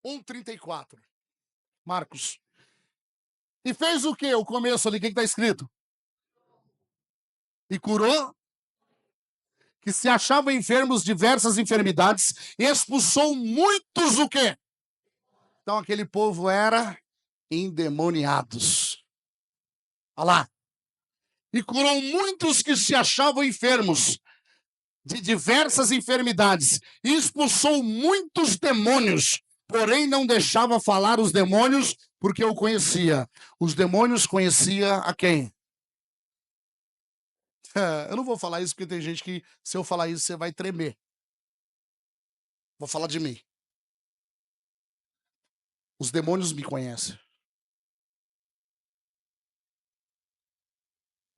1:34. Marcos. E fez o quê? O começo ali, o que está escrito? E curou, que se achavam enfermos diversas enfermidades, e expulsou muitos o quê? Então aquele povo era endemoniados. Olha lá. E curou muitos que se achavam enfermos de diversas enfermidades, e expulsou muitos demônios, porém não deixava falar os demônios, porque eu conhecia. Os demônios conhecia a quem? Eu não vou falar isso porque tem gente que, se eu falar isso, você vai tremer. Vou falar de mim. Os demônios me conhecem.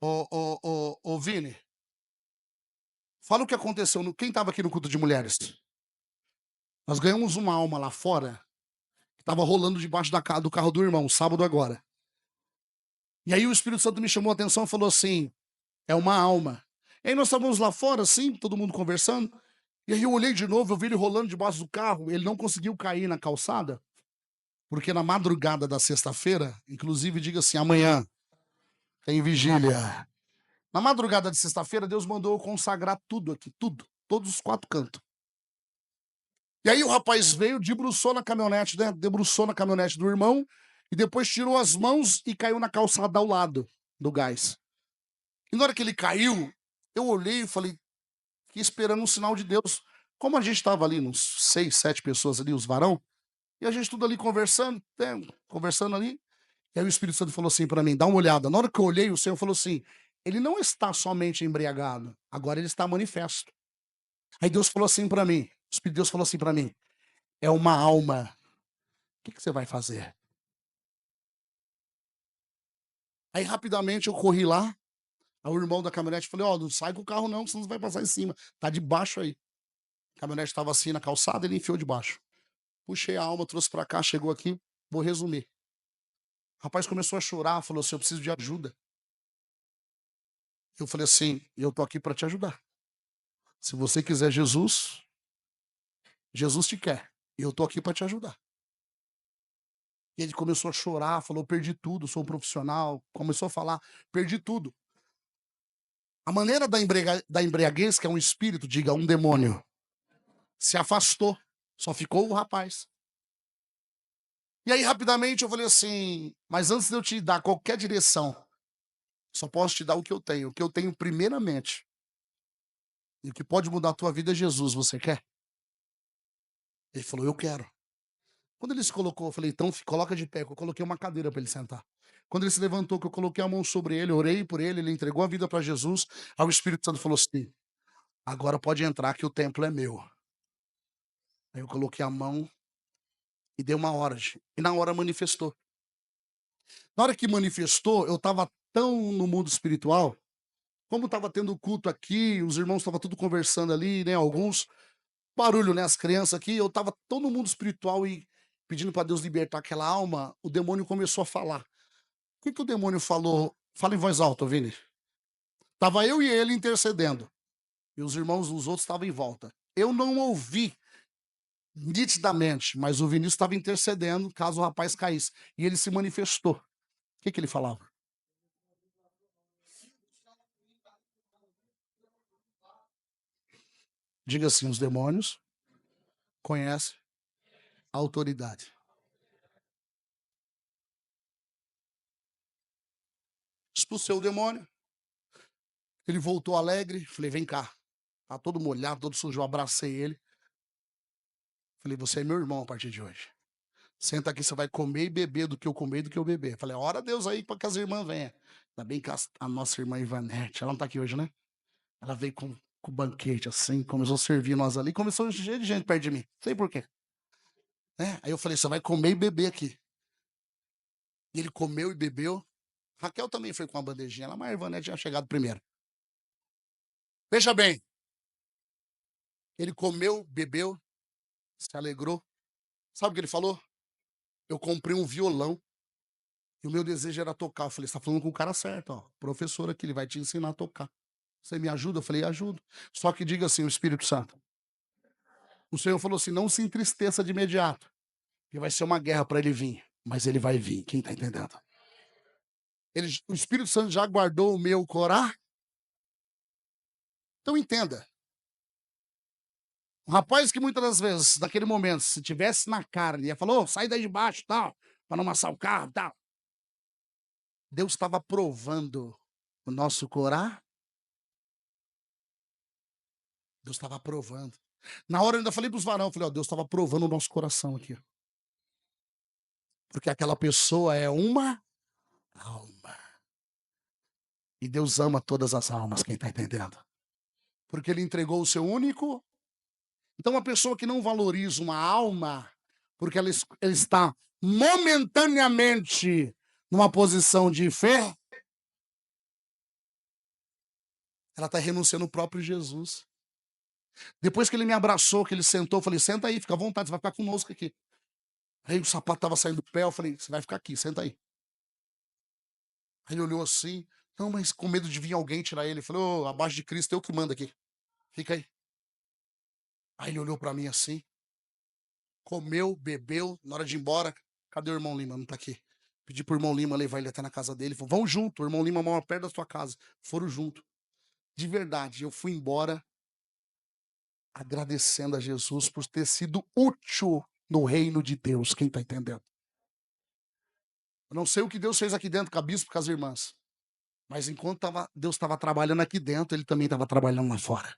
Ô, Vini, fala o que aconteceu. Quem estava aqui no culto de mulheres? Nós ganhamos uma alma lá fora, que estava rolando debaixo do carro do irmão, sábado agora. E aí o Espírito Santo me chamou a atenção e falou assim, é uma alma. E aí nós estávamos lá fora, assim, todo mundo conversando. E aí eu olhei de novo, eu vi ele rolando debaixo do carro, ele não conseguiu cair na calçada, porque na madrugada da sexta-feira, inclusive diga assim, amanhã tem vigília. Na madrugada de sexta-feira, Deus mandou eu consagrar tudo aqui, tudo, todos os 4 cantos. E aí o rapaz veio, debruçou na caminhonete, né? Debruçou na caminhonete do irmão, e depois tirou as mãos e caiu na calçada ao lado do gás. E na hora que ele caiu, eu olhei e falei, fiquei esperando um sinal de Deus. Como a gente estava ali, uns 6, 7 pessoas ali, os varão, e a gente tudo ali conversando, né? Conversando ali. E aí o Espírito Santo falou assim para mim, dá uma olhada. Na hora que eu olhei, o Senhor falou assim, ele não está somente embriagado, agora ele está manifesto. Aí Deus falou assim para mim, o Espírito de Deus falou assim para mim, é uma alma. O que você vai fazer? Aí rapidamente eu corri lá, aí o irmão da caminhonete falou, ó, não sai com o carro não, senão você vai passar em cima. Tá debaixo aí. A caminhonete estava assim na calçada, ele enfiou debaixo. Puxei a alma, trouxe para cá, chegou aqui, vou resumir. O rapaz começou a chorar, falou assim, eu preciso de ajuda. Eu falei assim, eu tô aqui para te ajudar. Se você quiser Jesus, Jesus te quer. E eu tô aqui para te ajudar. E ele começou a chorar, falou, perdi tudo, sou um profissional. Começou a falar, perdi tudo. A maneira da embriaguez, que é um espírito, diga, um demônio, se afastou. Só ficou o rapaz. E aí, rapidamente, eu falei assim, mas antes de eu te dar qualquer direção, só posso te dar o que eu tenho. O que eu tenho primeiramente. E o que pode mudar a tua vida é Jesus, você quer? Ele falou, eu quero. Quando ele se colocou, eu falei, então coloca de pé, que eu coloquei uma cadeira para ele sentar. Quando ele se levantou, que eu coloquei a mão sobre ele, orei por ele entregou a vida para Jesus, aí o Espírito Santo falou assim, agora pode entrar que o templo é meu. Aí eu coloquei a mão e dei uma hora, e na hora manifestou. Na hora que manifestou, eu estava tão no mundo espiritual, como estava tendo culto aqui, os irmãos estavam tudo conversando ali, né, alguns, barulho, né, as crianças aqui, eu estava tão no mundo espiritual e pedindo para Deus libertar aquela alma, o demônio começou a falar. O que o demônio falou? Fala em voz alta, Vini. Tava eu e ele intercedendo. E os irmãos, os outros estavam em volta. Eu não ouvi nitidamente, mas o Vinícius estava intercedendo caso o rapaz caísse. E ele se manifestou. O que ele falava? Diga assim: os demônios conhecem a autoridade. Expulsei o demônio. Ele voltou alegre. Falei: vem cá. Tá todo molhado, todo sujo. Eu abracei ele. Falei: você é meu irmão a partir de hoje. Senta aqui, você vai comer e beber do que eu comer e do que eu beber. Falei: ora a Deus aí para que as irmãs venham. Ainda bem que a nossa irmã Ivanete, ela não tá aqui hoje, né? Ela veio com banquete assim, começou a servir nós ali, começou cheio de gente perto de mim. Sei por quê. Né? Aí eu falei: você vai comer e beber aqui. E ele comeu e bebeu. Raquel também foi com uma bandejinha lá, mas a Ivanete tinha chegado primeiro. Veja bem, ele comeu, bebeu, se alegrou. Sabe o que ele falou? Eu comprei um violão e o meu desejo era tocar. Eu falei: você tá falando com o cara certo, ó. Professor aqui, ele vai te ensinar a tocar. Você me ajuda? Eu falei: ajudo. Só que diga assim, o Espírito Santo. O Senhor falou assim: não se entristeça de imediato. que vai ser uma guerra para ele vir, mas ele vai vir, quem está entendendo? O Espírito Santo já guardou o meu coração. Então entenda, um rapaz que muitas das vezes, naquele momento, se tivesse na carne, ia falar: "Ô, sai daí de baixo, tal, para não amassar o carro, tal". Deus estava provando o nosso coração. Deus estava provando. Na hora eu ainda falei para os varão, falei: "Ó, Deus estava provando o nosso coração aqui, ó. Porque aquela pessoa é uma alma. E Deus ama todas as almas, quem está entendendo? Porque ele entregou o seu único. Então, uma pessoa que não valoriza uma alma, porque ela está momentaneamente numa posição de fé, ela está renunciando ao próprio Jesus. Depois que ele me abraçou, que ele sentou, eu falei: "Senta aí, fica à vontade, você vai ficar conosco aqui". Aí o sapato estava saindo do pé, eu falei: "Você vai ficar aqui, senta aí". Aí ele olhou assim, não, mas com medo de vir alguém tirar ele. Eu falei: "Ô, abaixo de Cristo, eu que mando aqui. Fica aí". Aí ele olhou para mim assim, comeu, bebeu, na hora de ir embora, cadê o irmão Lima? Não tá aqui. Pedi pro irmão Lima levar ele até na casa dele. Falou: "Vão junto, o irmão Lima mora perto da sua casa". Foram junto. De verdade, eu fui embora agradecendo a Jesus por ter sido útil no reino de Deus. Quem tá entendendo? Eu não sei o que Deus fez aqui dentro com a bispo e com as irmãs, mas enquanto Deus estava trabalhando aqui dentro, ele também estava trabalhando lá fora.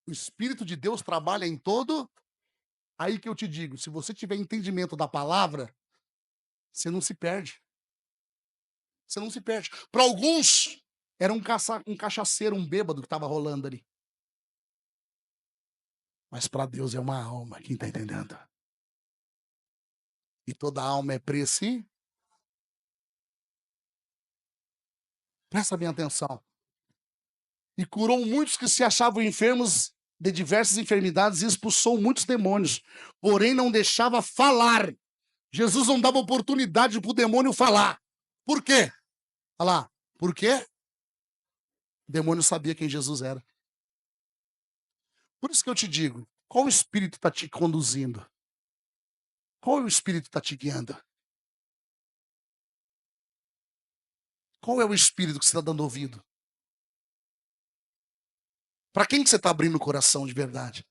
O Espírito de Deus trabalha em todo. Aí que eu te digo, se você tiver entendimento da palavra, você não se perde. Você não se perde. Para alguns, era um cachaceiro, um bêbado que estava rolando ali. Mas para Deus é uma alma, quem está entendendo? E toda alma é preciosa. Presta bem atenção. E curou muitos que se achavam enfermos de diversas enfermidades e expulsou muitos demônios. Porém, não deixava falar. Jesus não dava oportunidade para o demônio falar. Por quê? Olha lá. Por quê? O demônio sabia quem Jesus era. Por isso que eu te digo, qual espírito está te conduzindo? Qual o espírito está te guiando? Qual é o espírito que você está dando ouvido? Para quem que você está abrindo o coração de verdade?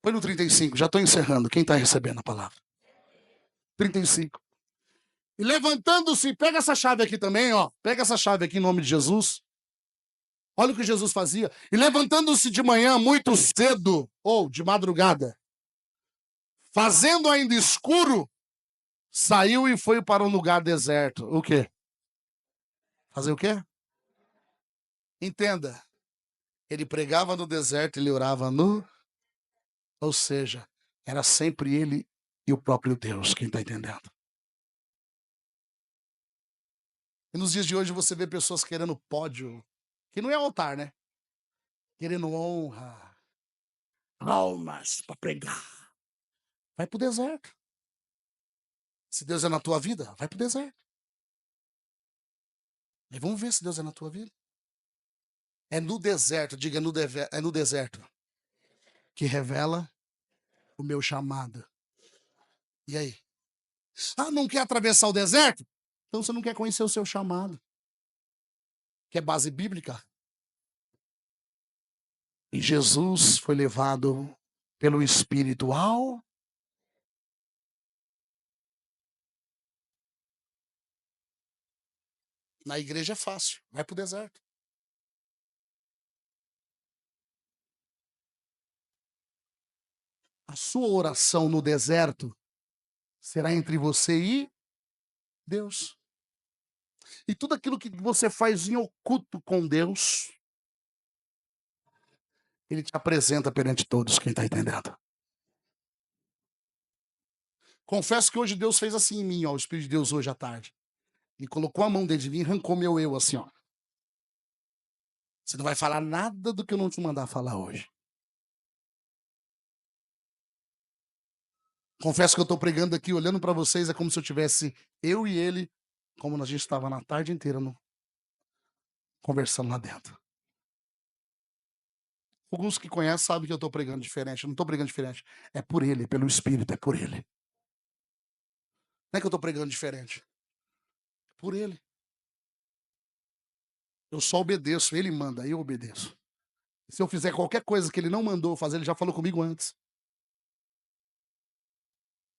Põe no 35, já estou encerrando. Quem está recebendo a palavra? 35. E levantando-se, pega essa chave aqui também, ó. Pega essa chave aqui em nome de Jesus. Olha o que Jesus fazia. E levantando-se de manhã muito cedo, ou de madrugada, fazendo ainda escuro, saiu e foi para um lugar deserto. O quê? Fazer o quê? Entenda. Ele pregava no deserto, ele orava no. Ou seja, era sempre ele e o próprio Deus, quem está entendendo? E nos dias de hoje você vê pessoas querendo pódio, que não é altar, né? Querendo honra, almas para pregar. Vai pro deserto. Se Deus é na tua vida, vai pro deserto. E vamos ver se Deus é na tua vida. É no deserto, diga é no deserto que revela o meu chamado. E aí? Ah, não quer atravessar o deserto? Então você não quer conhecer o seu chamado. Que é base bíblica. E Jesus foi levado pelo Espírito ao. Na igreja é fácil, vai pro deserto. A sua oração no deserto será entre você e Deus. E tudo aquilo que você faz em oculto com Deus, Ele te apresenta perante todos, quem está entendendo? Confesso que hoje Deus fez assim em mim, ó, o Espírito de Deus hoje à tarde. Ele colocou a mão dentro de mim e arrancou meu eu assim, ó. Você não vai falar nada do que eu não te mandar falar hoje. Confesso que eu estou pregando aqui, olhando para vocês, é como se eu tivesse eu e ele, como a gente estava na tarde inteira conversando lá dentro. Alguns que conhecem sabem que eu estou pregando diferente. Eu não estou pregando diferente. É por ele, pelo Espírito, é por ele. Não é que eu estou pregando diferente. É por ele. Eu só obedeço, ele manda, eu obedeço. Se eu fizer qualquer coisa que ele não mandou fazer, ele já falou comigo antes.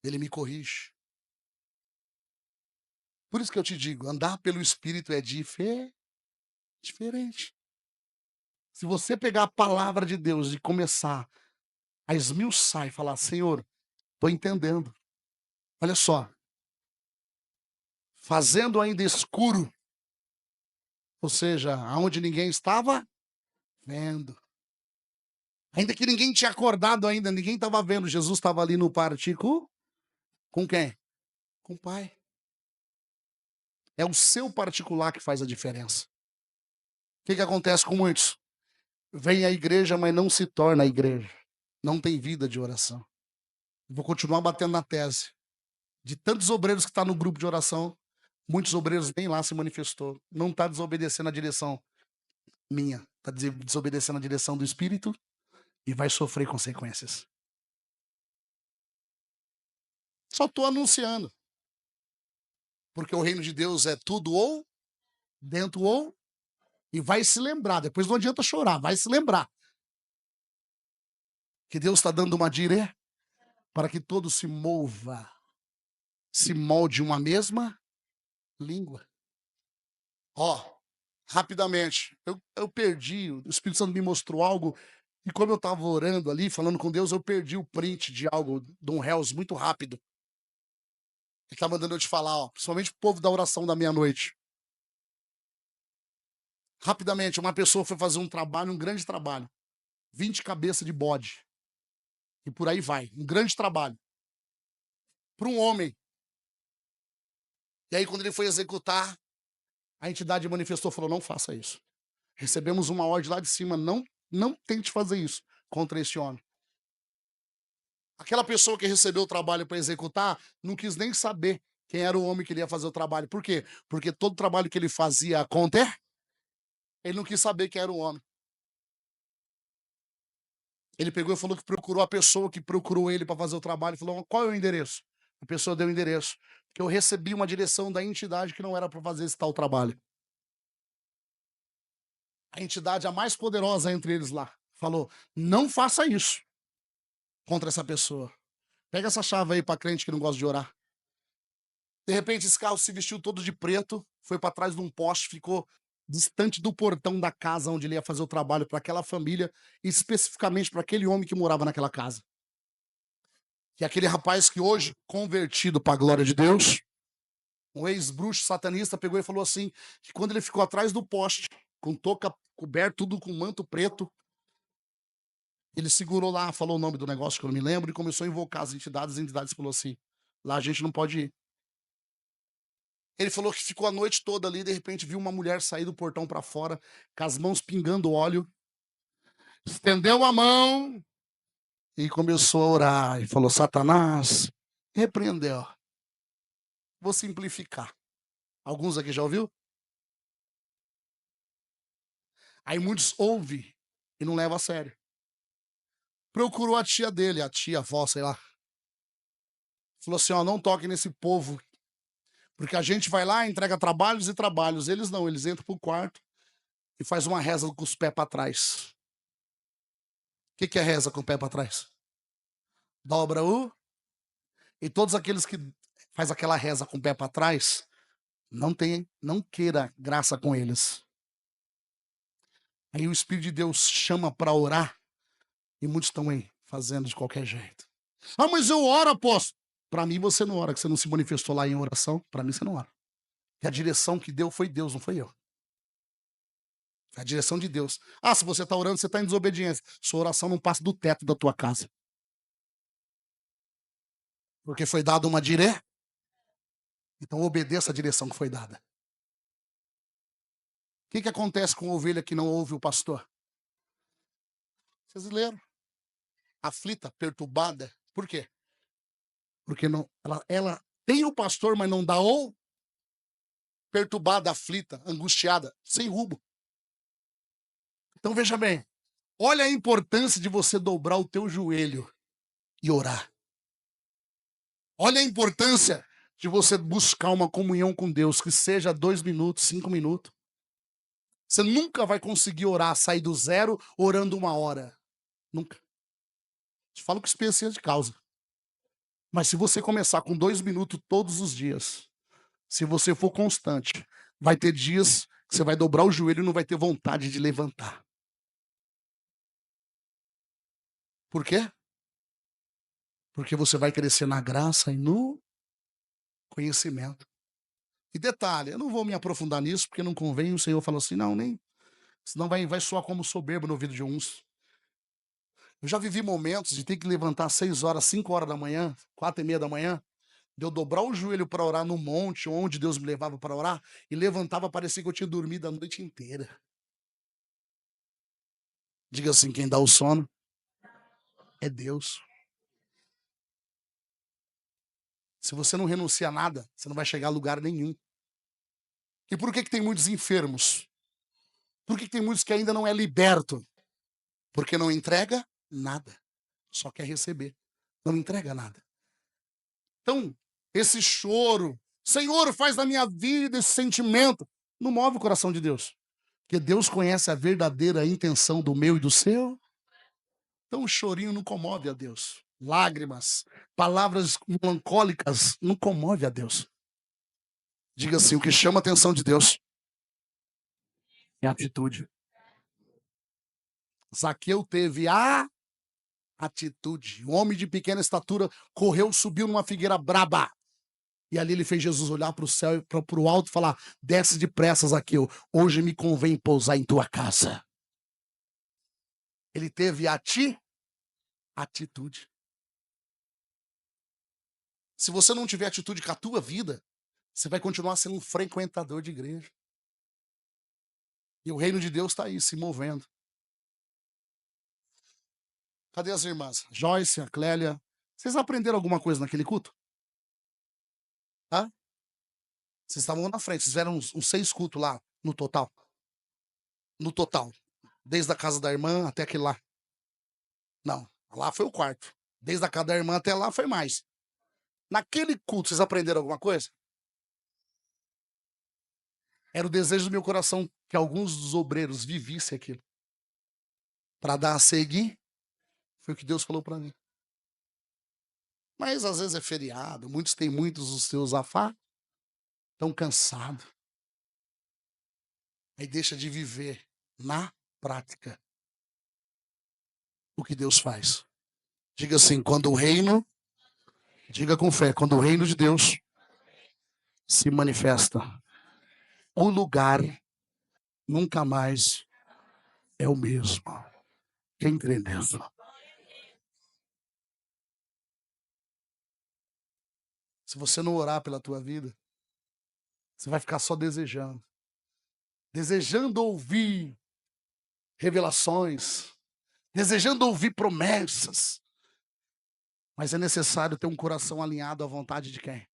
Ele me corrige. Por isso que eu te digo, andar pelo Espírito é diferente. Se você pegar a palavra de Deus e começar a esmiuçar e falar, Senhor, estou entendendo. Olha só, fazendo ainda escuro, ou seja, aonde ninguém estava vendo. Ainda que ninguém tinha acordado ainda, ninguém estava vendo, Jesus estava ali no particular. Com quem? Com o Pai. É o seu particular que faz a diferença. O que acontece com muitos? Vem à igreja, mas não se torna a igreja. Não tem vida de oração. Vou continuar batendo na tese. De tantos obreiros que estão no grupo de oração, muitos obreiros nem lá se manifestou. Não está desobedecendo a direção minha. Está desobedecendo a direção do Espírito e vai sofrer consequências. Só estou anunciando. Porque o reino de Deus é tudo ou, dentro ou, e vai se lembrar. Depois não adianta chorar, vai se lembrar. Que Deus está dando uma direção para que todo se mova, se molde uma mesma língua. Ó, rapidamente, eu perdi, o Espírito Santo me mostrou algo, e como eu estava orando ali, falando com Deus, eu perdi o print de algo, de um Hells muito rápido. Ele está mandando eu te falar, ó, principalmente o povo da oração da meia-noite. Rapidamente, uma pessoa foi fazer um trabalho, um grande trabalho. 20 cabeças de bode. E por aí vai, um grande trabalho. Para um homem. E aí, quando ele foi executar, a entidade manifestou, falou, não faça isso. Recebemos uma ordem lá de cima, não tente fazer isso contra esse homem. Aquela pessoa que recebeu o trabalho para executar, não quis nem saber quem era o homem que ele ia fazer o trabalho. Por quê? Porque todo o trabalho que ele fazia contra, ele não quis saber quem era o homem. Ele pegou e falou que procurou a pessoa que procurou ele para fazer o trabalho. Falou, qual é o endereço? A pessoa deu o endereço. Porque eu recebi uma direção da entidade que não era para fazer esse tal trabalho. A entidade a mais poderosa entre eles lá falou, não faça isso contra essa pessoa. Pega essa chave aí para crente que não gosta de orar. De repente, esse carro se vestiu todo de preto, foi para trás de um poste, ficou distante do portão da casa onde ele ia fazer o trabalho para aquela família, especificamente para aquele homem que morava naquela casa. E aquele rapaz que hoje, convertido para a glória de Deus, um ex-bruxo satanista, pegou e falou assim, que quando ele ficou atrás do poste, com touca coberto, tudo com manto preto, ele segurou lá, falou o nome do negócio que eu não me lembro, e começou a invocar as entidades falou assim, lá a gente não pode ir. Ele falou que ficou a noite toda ali, de repente viu uma mulher sair do portão para fora, com as mãos pingando óleo, estendeu a mão e começou a orar. E falou, Satanás, repreendeu. Vou simplificar. Alguns aqui já ouviu? Aí muitos ouvem e não levam a sério. Procurou a tia dele, a tia, a avó, sei lá. Falou assim, ó, não toque nesse povo, porque a gente vai lá, entrega trabalhos e trabalhos. Eles não, eles entram pro quarto e faz uma reza com os pés para trás. O que é reza com o pé para trás? Dobra o... E todos aqueles que faz aquela reza com o pé para trás, não queira graça com eles. Aí o Espírito de Deus chama para orar e muitos estão aí fazendo de qualquer jeito. Ah, mas eu oro, apóstolo. Para mim você não ora, que você não se manifestou lá em oração. Para mim você não ora. Que a direção que deu foi Deus, não foi eu. Foi a direção de Deus. Ah, se você está orando, você está em desobediência. Sua oração não passa do teto da tua casa. Porque foi dada uma direção. Então obedeça a direção que foi dada. O que acontece com a ovelha que não ouve o pastor? Vocês leram? Aflita, perturbada. Por quê? Porque não, ela tem o pastor, mas não dá o perturbada, aflita, angustiada, sem rumo. Então veja bem, Olha a importância de você dobrar o teu joelho e orar. Olha a importância de você buscar uma comunhão com Deus, que seja 2 minutos, 5 minutos. Você nunca vai conseguir orar, sair do zero orando 1 hora. Nunca. Te falo com experiência de causa. Mas se você começar com 2 minutos todos os dias, se você for constante, vai ter dias que você vai dobrar o joelho e não vai ter vontade de levantar. Por quê? Porque você vai crescer na graça e no conhecimento. E detalhe, eu não vou me aprofundar nisso, porque não convém, o Senhor falou assim, não, nem, senão vai soar como soberbo no ouvido de uns. Eu já vivi momentos de ter que levantar 6 horas, 5 horas da manhã, 4h30 da manhã, de eu dobrar o joelho para orar no monte, onde Deus me levava para orar, e levantava, parecia que eu tinha dormido a noite inteira. Diga assim, quem dá o sono é Deus. Se você não renuncia a nada, você não vai chegar a lugar nenhum. E por que tem muitos enfermos? Por que tem muitos que ainda não é liberto? Porque não entrega nada, só quer receber. Não entrega nada. Então, esse choro, Senhor, faz da minha vida esse sentimento, não move o coração de Deus. Porque Deus conhece a verdadeira intenção do meu e do seu. Então o chorinho não comove a Deus. Lágrimas, palavras melancólicas não comove a Deus. Diga assim, o que chama a atenção de Deus é a atitude. Zaqueu teve a atitude. O homem de pequena estatura correu, subiu numa figueira braba. E ali ele fez Jesus olhar para o céu e para o alto e falar, desce depressa, Zaqueu, hoje me convém pousar em tua casa. Ele teve atitude. Se você não tiver atitude com a tua vida, você vai continuar sendo um frequentador de igreja. E o reino de Deus está aí, se movendo. Cadê as irmãs? Joyce, a Clélia. Vocês aprenderam alguma coisa naquele culto? Tá? Vocês estavam na frente, vocês fizeram uns 6 cultos lá, no total. No total. Desde a casa da irmã até aquele lá. Não, lá foi o quarto. Desde a casa da irmã até lá foi mais. Naquele culto, vocês aprenderam alguma coisa? Era o desejo do meu coração que alguns dos obreiros vivissem aquilo. Para dar a seguir, foi o que Deus falou para mim. Mas às vezes é feriado, muitos têm muitos os seus afá, estão cansados. Aí deixa de viver na prática o que Deus faz. Diga assim, quando o reino, diga com fé, quando o reino de Deus se manifesta, o lugar nunca mais é o mesmo. Quem crê nisso? Se você não orar pela tua vida, você vai ficar só desejando. Desejando ouvir revelações, desejando ouvir promessas. Mas é necessário ter um coração alinhado à vontade de quem?